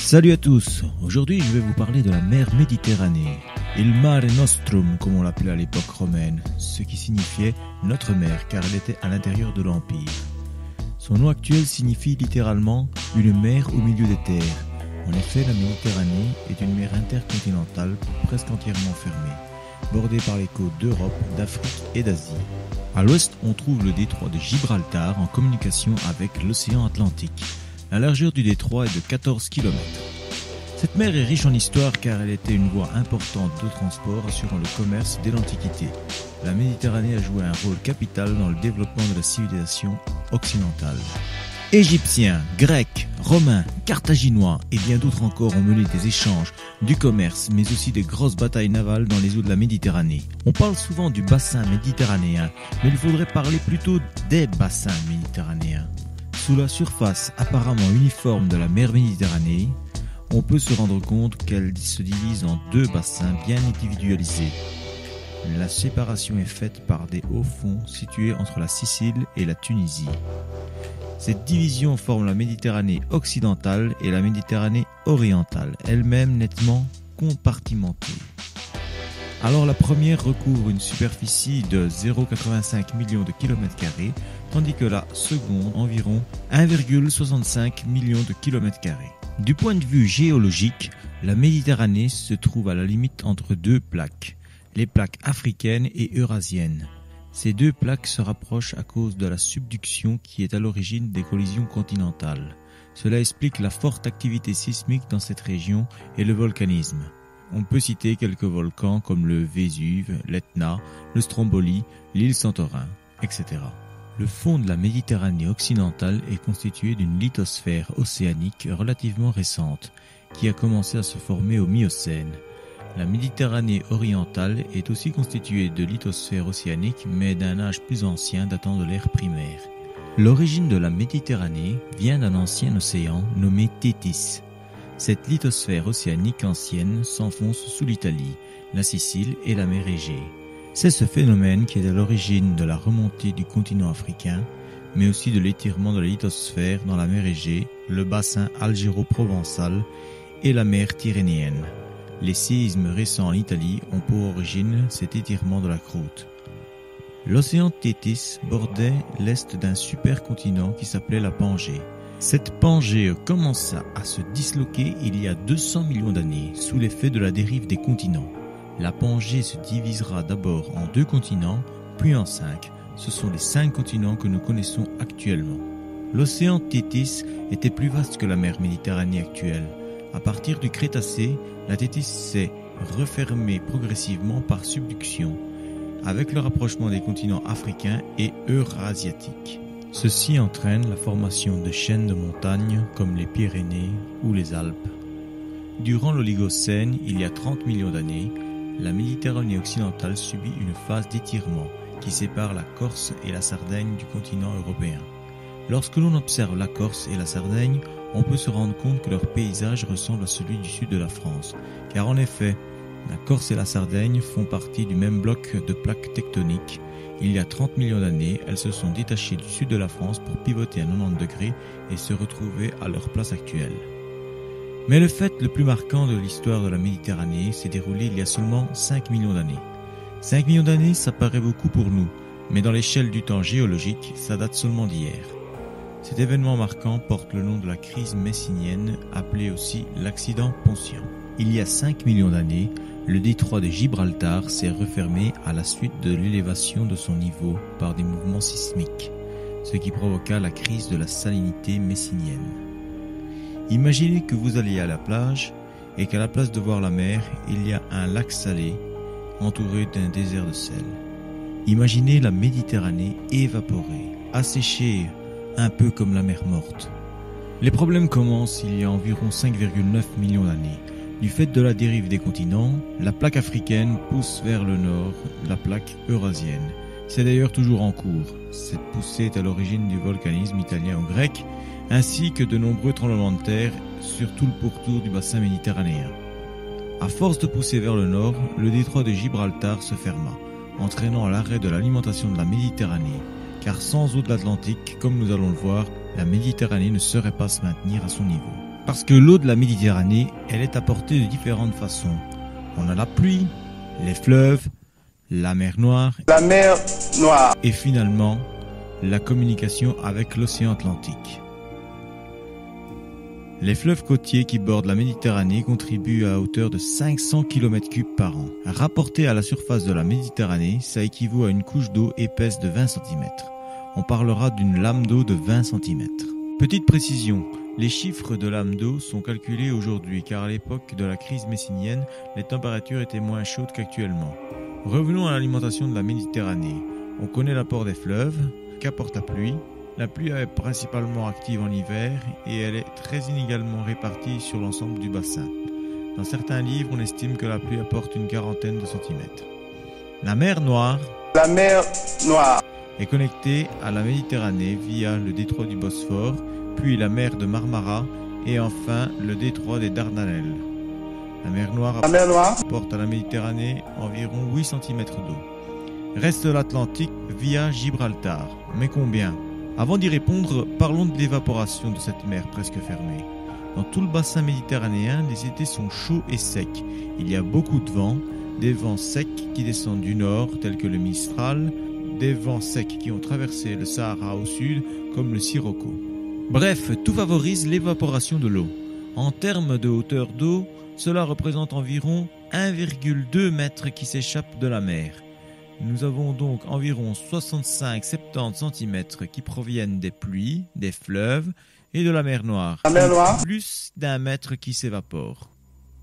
Salut à tous, aujourd'hui je vais vous parler de la mer Méditerranée, il Mare Nostrum comme on l'appelait à l'époque romaine, ce qui signifiait notre mer car elle était à l'intérieur de l'Empire. Son nom actuel signifie littéralement une mer au milieu des terres. En effet, la Méditerranée est une mer intercontinentale presque entièrement fermée, bordée par les côtes d'Europe, d'Afrique et d'Asie. À l'ouest, on trouve le détroit de Gibraltar en communication avec l'océan Atlantique. La largeur du détroit est de 14 km. Cette mer est riche en histoire car elle était une voie importante de transport assurant le commerce dès l'Antiquité. La Méditerranée a joué un rôle capital dans le développement de la civilisation occidentale. Égyptiens, Grecs, Romains, Carthaginois et bien d'autres encore ont mené des échanges, du commerce, mais aussi des grosses batailles navales dans les eaux de la Méditerranée. On parle souvent du bassin méditerranéen, mais il faudrait parler plutôt des bassins méditerranéens. Sous la surface apparemment uniforme de la mer Méditerranée, on peut se rendre compte qu'elle se divise en deux bassins bien individualisés. La séparation est faite par des hauts fonds situés entre la Sicile et la Tunisie. Cette division forme la Méditerranée occidentale et la Méditerranée orientale, elle-même nettement compartimentée. Alors la première recouvre une superficie de 0,85 millions de km², tandis que la seconde environ 1,65 million de km². Du point de vue géologique, la Méditerranée se trouve à la limite entre deux plaques, les plaques africaines et eurasiennes. Ces deux plaques se rapprochent à cause de la subduction qui est à l'origine des collisions continentales. Cela explique la forte activité sismique dans cette région et le volcanisme. On peut citer quelques volcans comme le Vésuve, l'Etna, le Stromboli, l'île Santorin, etc. Le fond de la Méditerranée occidentale est constitué d'une lithosphère océanique relativement récente, qui a commencé à se former au Miocène. La Méditerranée orientale est aussi constituée de lithosphère océanique, mais d'un âge plus ancien datant de l'ère primaire. L'origine de la Méditerranée vient d'un ancien océan nommé Thétis. Cette lithosphère océanique ancienne s'enfonce sous l'Italie, la Sicile et la mer Égée. C'est ce phénomène qui est à l'origine de la remontée du continent africain, mais aussi de l'étirement de la lithosphère dans la mer Égée, le bassin algéro-provençal et la mer Tyrrhénienne. Les séismes récents en Italie ont pour origine cet étirement de la croûte. L'océan Thétis bordait l'est d'un supercontinent qui s'appelait la Pangée. Cette Pangée commença à se disloquer il y a 200 millions d'années sous l'effet de la dérive des continents. La Pangée se divisera d'abord en 2 continents, puis en 5. Ce sont les 5 continents que nous connaissons actuellement. L'océan Thétis était plus vaste que la mer Méditerranée actuelle. À partir du Crétacé, la Thétis s'est refermée progressivement par subduction, avec le rapprochement des continents africains et eurasiatiques. Ceci entraîne la formation de chaînes de montagnes comme les Pyrénées ou les Alpes. Durant l'Oligocène, il y a 30 millions d'années, la Méditerranée occidentale subit une phase d'étirement qui sépare la Corse et la Sardaigne du continent européen. Lorsque l'on observe la Corse et la Sardaigne, on peut se rendre compte que leur paysage ressemble à celui du sud de la France, car en effet, la Corse et la Sardaigne font partie du même bloc de plaques tectoniques. Il y a 30 millions d'années, elles se sont détachées du sud de la France pour pivoter à 90 degrés et se retrouver à leur place actuelle. Mais le fait le plus marquant de l'histoire de la Méditerranée s'est déroulé il y a seulement 5 millions d'années. 5 millions d'années, ça paraît beaucoup pour nous, mais dans l'échelle du temps géologique, ça date seulement d'hier. Cet événement marquant porte le nom de la crise messinienne, appelée aussi l'accident Pontien. Il y a 5 millions d'années, le détroit de Gibraltar s'est refermé à la suite de l'élévation de son niveau par des mouvements sismiques, ce qui provoqua la crise de la salinité messinienne. Imaginez que vous alliez à la plage et qu'à la place de voir la mer, il y a un lac salé entouré d'un désert de sel. Imaginez la Méditerranée évaporée, asséchée, un peu comme la mer morte. Les problèmes commencent il y a environ 5,9 millions d'années. Du fait de la dérive des continents, la plaque africaine pousse vers le nord la plaque eurasienne. C'est d'ailleurs toujours en cours. Cette poussée est à l'origine du volcanisme italien ou grec, ainsi que de nombreux tremblements de terre sur tout le pourtour du bassin méditerranéen. À force de pousser vers le nord, le détroit de Gibraltar se ferma, entraînant l'arrêt de l'alimentation de la Méditerranée, car sans eau de l'Atlantique, comme nous allons le voir, la Méditerranée ne saurait pas se maintenir à son niveau. Parce que l'eau de la Méditerranée, elle est apportée de différentes façons. On a la pluie, les fleuves, la mer Noire, et finalement, la communication avec l'océan Atlantique. Les fleuves côtiers qui bordent la Méditerranée contribuent à hauteur de 500 km3 par an. Rapporté à la surface de la Méditerranée, ça équivaut à une couche d'eau épaisse de 20 cm. On parlera d'une lame d'eau de 20 cm. Petite précision, les chiffres de lame d'eau sont calculés aujourd'hui car à l'époque de la crise messinienne, les températures étaient moins chaudes qu'actuellement. Revenons à l'alimentation de la Méditerranée. On connaît l'apport des fleuves, qu'apporte la pluie. La pluie est principalement active en hiver et elle est très inégalement répartie sur l'ensemble du bassin. Dans certains livres, on estime que la pluie apporte une quarantaine de centimètres. La mer Noire est connectée à la Méditerranée via le détroit du Bosphore, puis la mer de Marmara et enfin le détroit des Dardanelles. La mer Noire apporte à la Méditerranée environ 8 cm d'eau. Reste l'Atlantique via Gibraltar. Mais combien ? Avant d'y répondre, parlons de l'évaporation de cette mer presque fermée. Dans tout le bassin méditerranéen, les étés sont chauds et secs. Il y a beaucoup de vent, des vents secs qui descendent du nord, tels que le Mistral, des vents secs qui ont traversé le Sahara au sud, comme le Sirocco. Bref, tout favorise l'évaporation de l'eau. En termes de hauteur d'eau, cela représente environ 1,2 mètre qui s'échappe de la mer. Nous avons donc environ 65-70 cm qui proviennent des pluies, des fleuves et de la mer Noire. Plus d'1 mètre qui s'évapore.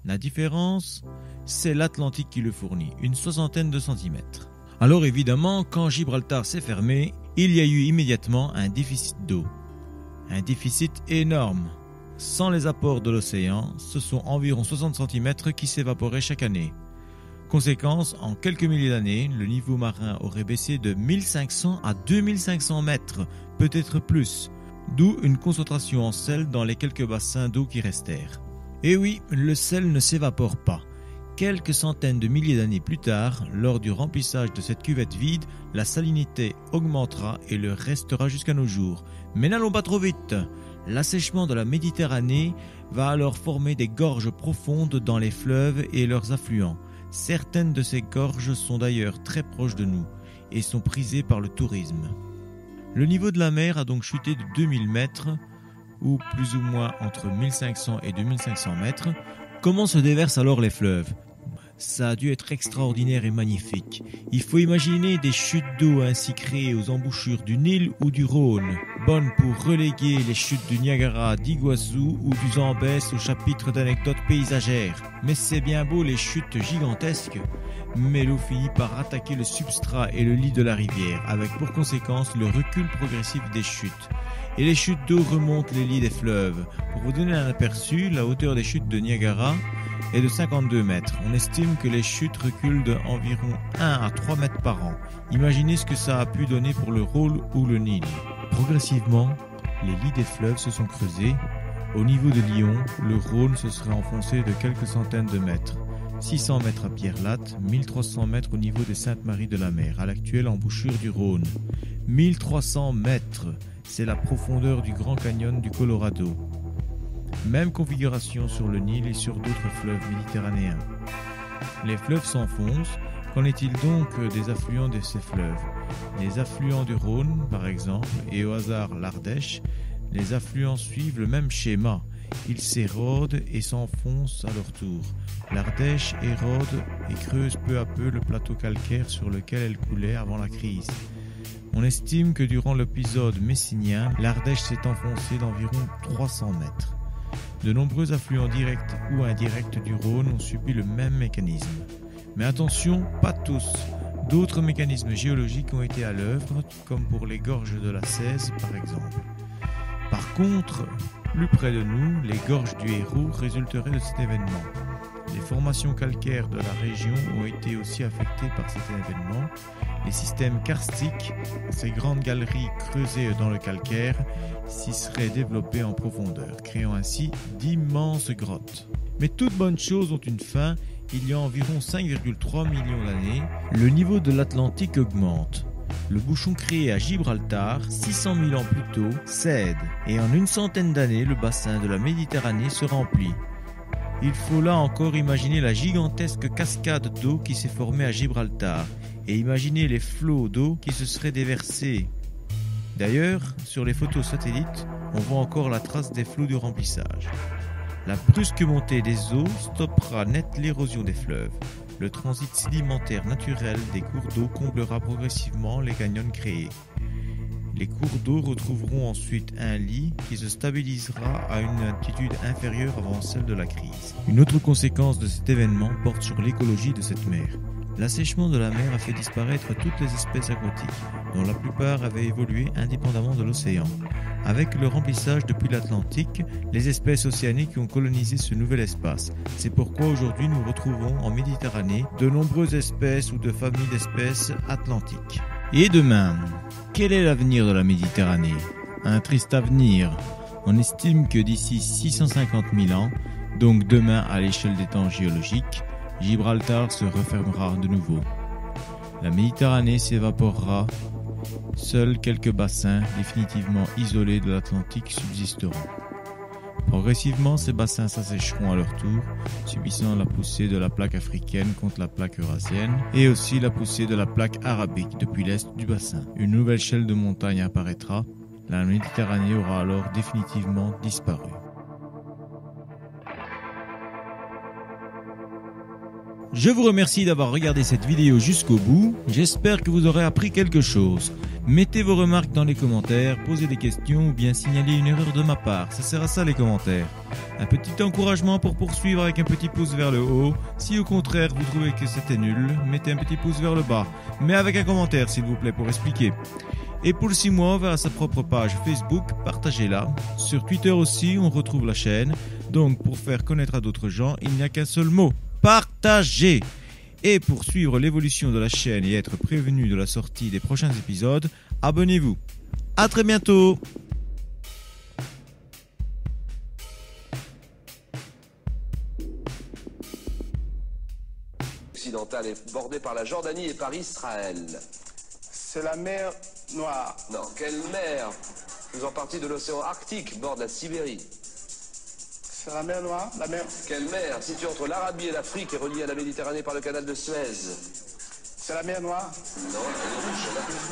La différence, c'est l'Atlantique qui le fournit, une soixantaine de centimètres. Alors évidemment, quand Gibraltar s'est fermé, il y a eu immédiatement un déficit d'eau. Un déficit énorme. Sans les apports de l'océan, ce sont environ 60 cm qui s'évaporaient chaque année. Conséquence, en quelques milliers d'années, le niveau marin aurait baissé de 1500 à 2500 mètres, peut-être plus, d'où une concentration en sel dans les quelques bassins d'eau qui restèrent. Et oui, le sel ne s'évapore pas. Quelques centaines de milliers d'années plus tard, lors du remplissage de cette cuvette vide, la salinité augmentera et le restera jusqu'à nos jours. Mais n'allons pas trop vite. L'assèchement de la Méditerranée va alors former des gorges profondes dans les fleuves et leurs affluents. Certaines de ces gorges sont d'ailleurs très proches de nous et sont prisées par le tourisme. Le niveau de la mer a donc chuté de 2000 mètres, ou plus ou moins entre 1500 et 2500 mètres. Comment se déversent alors les fleuves ? Ça a dû être extraordinaire et magnifique. Il faut imaginer des chutes d'eau ainsi créées aux embouchures du Nil ou du Rhône, bonnes pour reléguer les chutes du Niagara, d'Iguazu ou du Zambèze au chapitre d'anecdotes paysagères. Mais c'est bien beau les chutes gigantesques, mais l'eau finit par attaquer le substrat et le lit de la rivière, avec pour conséquence le recul progressif des chutes. Et les chutes d'eau remontent les lits des fleuves. Pour vous donner un aperçu, la hauteur des chutes de Niagara est de 52 mètres. On estime que les chutes reculent de environ 1 à 3 mètres par an. Imaginez ce que ça a pu donner pour le Rhône ou le Nil. Progressivement, les lits des fleuves se sont creusés. Au niveau de Lyon, le Rhône se serait enfoncé de quelques centaines de mètres. 600 mètres à Pierre-Latte, 1300 mètres au niveau des Saintes-Maries-de-la-Mer, à l'actuelle embouchure du Rhône. 1300 mètres, c'est la profondeur du Grand Canyon du Colorado. Même configuration sur le Nil et sur d'autres fleuves méditerranéens. Les fleuves s'enfoncent. Qu'en est-il donc des affluents de ces fleuves ? Les affluents du Rhône, par exemple, et au hasard l'Ardèche, les affluents suivent le même schéma. Ils s'érodent et s'enfoncent à leur tour. L'Ardèche érode et creuse peu à peu le plateau calcaire sur lequel elle coulait avant la crise. On estime que durant l'épisode messinien, l'Ardèche s'est enfoncée d'environ 300 mètres. De nombreux affluents directs ou indirects du Rhône ont subi le même mécanisme. Mais attention, pas tous. D'autres mécanismes géologiques ont été à l'œuvre, comme pour les gorges de la Cèze par exemple. Par contre, plus près de nous, les gorges du Hérault résulteraient de cet événement. Les formations calcaires de la région ont été aussi affectées par cet événement. Les systèmes karstiques, ces grandes galeries creusées dans le calcaire, s'y seraient développés en profondeur, créant ainsi d'immenses grottes. Mais toutes bonnes choses ont une fin. Il y a environ 5,3 millions d'années, le niveau de l'Atlantique augmente. le bouchon créé à Gibraltar 600 000 ans plus tôt cède et en une centaine d'années, le bassin de la Méditerranée se remplit. Il faut là encore imaginer la gigantesque cascade d'eau qui s'est formée à Gibraltar et imaginer les flots d'eau qui se seraient déversés. D'ailleurs, sur les photos satellites, on voit encore la trace des flots du remplissage. La brusque montée des eaux stoppera net l'érosion des fleuves. Le transit sédimentaire naturel des cours d'eau comblera progressivement les canyons créés. Les cours d'eau retrouveront ensuite un lit qui se stabilisera à une altitude inférieure avant celle de la crise. Une autre conséquence de cet événement porte sur l'écologie de cette mer. L'assèchement de la mer a fait disparaître toutes les espèces aquatiques, dont la plupart avaient évolué indépendamment de l'océan. Avec le remplissage depuis l'Atlantique, les espèces océaniques ont colonisé ce nouvel espace. C'est pourquoi aujourd'hui nous retrouvons en Méditerranée de nombreuses espèces ou de familles d'espèces atlantiques. Et demain, quel est l'avenir de la Méditerranée? Un triste avenir. On estime que d'ici 650 000 ans, donc demain à l'échelle des temps géologiques, Gibraltar se refermera de nouveau. La Méditerranée s'évaporera. Seuls quelques bassins définitivement isolés de l'Atlantique subsisteront. Progressivement, ces bassins s'assécheront à leur tour, subissant la poussée de la plaque africaine contre la plaque eurasienne et aussi la poussée de la plaque arabique depuis l'est du bassin. Une nouvelle chaîne de montagnes apparaîtra. La Méditerranée aura alors définitivement disparu. Je vous remercie d'avoir regardé cette vidéo jusqu'au bout. J'espère que vous aurez appris quelque chose. Mettez vos remarques dans les commentaires, posez des questions ou bien signalez une erreur de ma part. Ça sert à ça les commentaires. Un petit encouragement pour poursuivre avec un petit pouce vers le haut. Si au contraire vous trouvez que c'était nul, mettez un petit pouce vers le bas. Mais avec un commentaire s'il vous plaît pour expliquer. Et pour le 6 mois, vers sa propre page Facebook, partagez-la. Sur Twitter aussi, on retrouve la chaîne. Donc pour faire connaître à d'autres gens, il n'y a qu'un seul mot. Partagez! Et pour suivre l'évolution de la chaîne et être prévenu de la sortie des prochains épisodes, abonnez-vous. À très bientôt! Occidentale est bordée par la Jordanie et par Israël. C'est la mer Noire. Non, quelle mer faisant partie de l'océan Arctique borde la Sibérie. C'est la mer Noire, la mer... Quelle mer située entre l'Arabie et l'Afrique et reliée à la Méditerranée par le canal de Suez. C'est la mer Noire. Non, elle est rouge.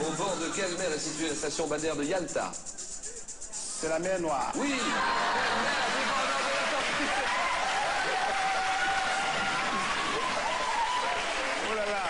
Au bord de quelle mer est située la station balnéaire de Yalta? C'est la mer Noire. Oui. Oh là là.